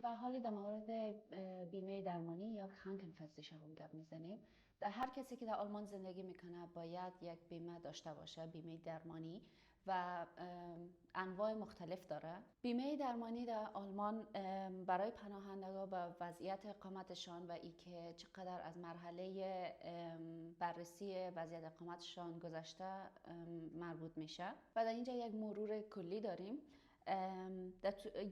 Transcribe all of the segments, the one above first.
و حالی در مورد بیمه درمانی یا Krankenversicherung گپ میزنیم. در هر کسی که در آلمان زندگی میکنه باید یک بیمه داشته باشه، بیمه درمانی، و انواع مختلف داره. بیمه درمانی در آلمان برای پناهندگان به وضعیت اقامتشان و ای که چقدر از مرحله بررسی وضعیت اقامتشان گذشته مربوط میشه. و در اینجا یک مرور کلی داریم.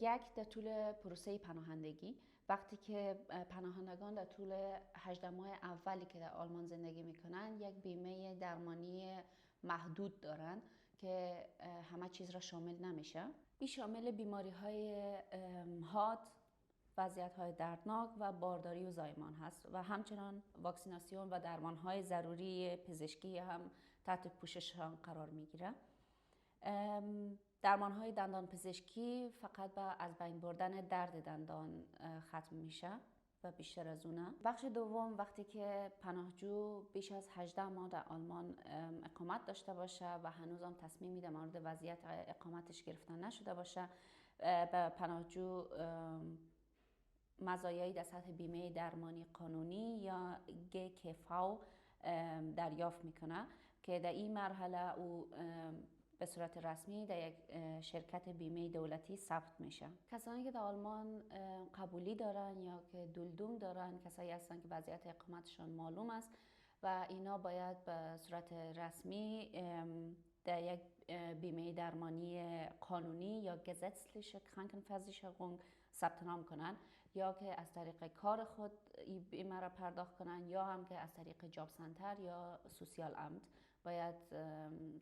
در طول پروسه پناهندگی، وقتی که پناهندگان در طول 18 ماه اولی که در آلمان زندگی میکنن یک بیمه درمانی محدود دارن که همه چیز را شامل نمیشه. این شامل بیماری های حاد، وضعیت های دردناک و بارداری و زایمان هست و همچنان واکسیناسیون و درمان های ضروری پزشکی هم تحت پوشششان قرار میگیره. درمان های دندان پزشکی فقط با از بین بردن درد دندان ختم میشه و بیشتر از اونه. بخش دوم، وقتی که پناهجو بیش از 18 ماه در آلمان اقامت داشته باشه و هنوز هم تصمیمی در مورد وضعیت اقامتش گرفتن نشده باشه، به پناهجو مزایایی در سطح بیمه درمانی قانونی یا GKV دریافت میکنه که در این مرحله او به صورت رسمی در یک شرکت بیمه دولتی ثبت میشه. کسانی که در آلمان قبولی دارن یا که دلدوم دارن، کسایی هستن که وضعیت اقامتشان معلوم است و اینا باید به صورت رسمی در یک بیمه درمانی قانونی یا gesetzliche Krankenversicherung ثبت نام کنن، یا که از طریق کار خود این بیمه را پرداخت کنن یا هم که از طریق جاب سنتر یا سوسیال امت باید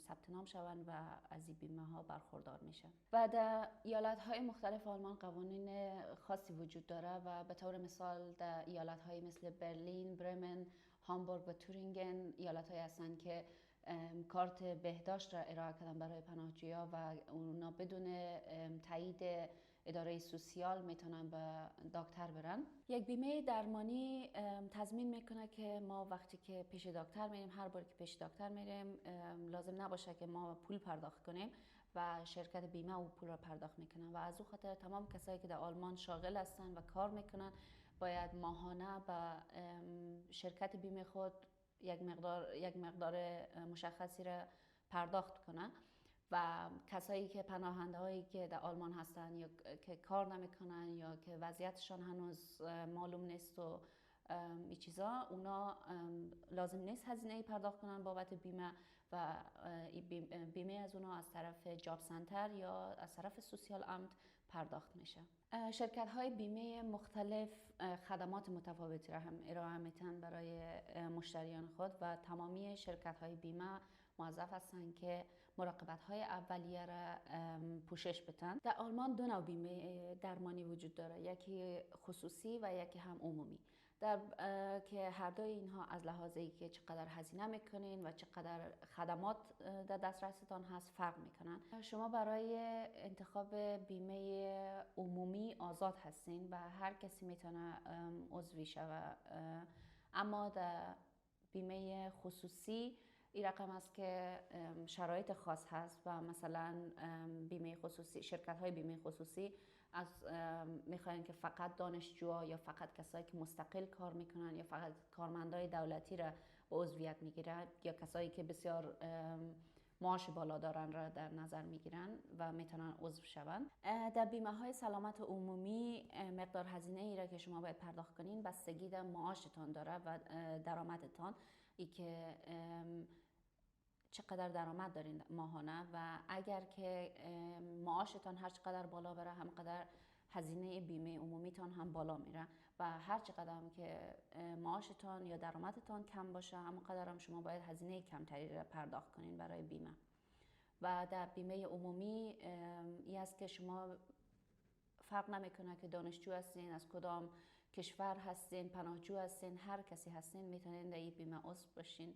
ثبت نام شوند و از این بیمه ها برخوردار میشن. و در ایالت های مختلف آلمان قوانین خاصی وجود داره و به طور مثال در ایالت های مثل برلین، برمن، هامبورگ و تورینگن ایالت های هستن که کارت بهداشت را ارائه کردن برای پناهجویا و اونا بدون تایید اداره سوسیال میتونن به دکتر برن. یک بیمه درمانی تضمین میکنه که ما وقتی که پیش دکتر میریم، هر بار که پیش دکتر میریم لازم نباشه که ما پول پرداخت کنیم و شرکت بیمه او پول را پرداخت میکنن و از او خاطر تمام کسایی که در آلمان شاغل هستن و کار میکنن باید ماهانه به شرکت بیمه خود یک مقدار مشخصی را پرداخت کنن. و کسایی که پناهنده هایی که در آلمان هستن یا که کار نمیکنن یا که وضعیتشان هنوز معلوم نیست و این چیزا، اونا لازم نیست هزینه پرداخت کنن بابت بیمه و بیمه از اونا از طرف جاب سنتر یا از طرف سوسیال امت پرداخت میشه. شرکت های بیمه مختلف خدمات متفاوتی را هم ارائه میتن برای مشتریان خود و تمامی شرکت های بیمه موظف هستند که مراقبت های اولیه را پوشش بدن. در آلمان دو نوع بیمه درمانی وجود داره، یکی خصوصی و یکی هم عمومی، که هر دوی اینها از لحاظی که چقدر هزینه میکنین و چقدر خدمات در دسترستان هست فرق میکنن. شما برای انتخاب بیمه عمومی آزاد هستین و هر کسی میتونه عضوی شود، اما در بیمه خصوصی این رقم است که شرایط خاص هست و مثلا بیمه خصوصی، شرکت های بیمه خصوصی از میخواین که فقط دانشجوها یا فقط کسایی که مستقل کار میکنن یا فقط کارمندای دولتی را به عضویت میگیرن یا کسایی که بسیار معاش بالا دارن را در نظر میگیرن و میتونن عضو شوند. در بیمه های سلامت عمومی مقدار هزینه ای را که شما باید پرداخت کنین بستگی در معاشتان داره و درآمدتان، ای که چقدر درآمد دارین ماهانه و اگر که معاشتان هر چقدر بالا بره همقدر هزینه بیمه عمومیتان هم بالا میره و هر چقدر هم که معاشتان یا درآمدتان کم باشه همونقدر هم شما باید هزینه کمتری را پرداخت کنین برای بیمه. و در بیمه عمومی این است که شما فرق نمیکنه که دانشجو هستین، از کدام کشور هستین، پناهجو هستین، هر کسی هستین میتونین در این بیمه عضو باشین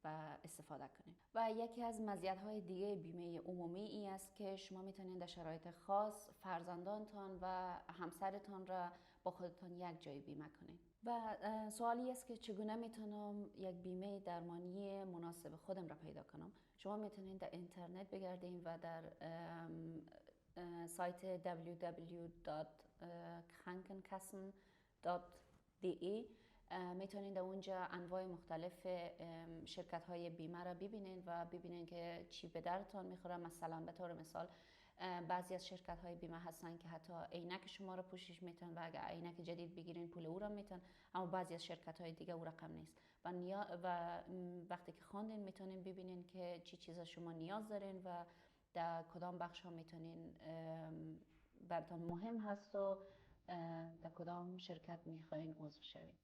و استفاده کنین. و یکی از مزیت‌های دیگه بیمه عمومی این است که شما میتونین در شرایط خاص فرزندانتان و همسرتان را با خودتان یک جای بیمه کنین. و سوالی است که چگونه میتونم یک بیمه درمانی مناسب خودم را پیدا کنم؟ شما میتونین در اینترنت بگردین و در سایت www.versicherung krankenkassen.de. میتونین در اونجا انواع مختلف شرکت های بیمه را ببینین و ببینین که چی به درتان میخوره. مثلا به طور مثال بعضی از شرکت های بیمه هستن که حتی عینک شما رو پوشش میتن و اگر عینک جدید بگیرین پول او را میتن، اما بعضی از شرکت های دیگه او رقم نیست و وقتی که خواندین میتونین ببینین که چی چیزا شما نیاز دارین و در کدام بخش ها میتونین براتون مهم هست و در کدام شرکت میخواین عضو شوین.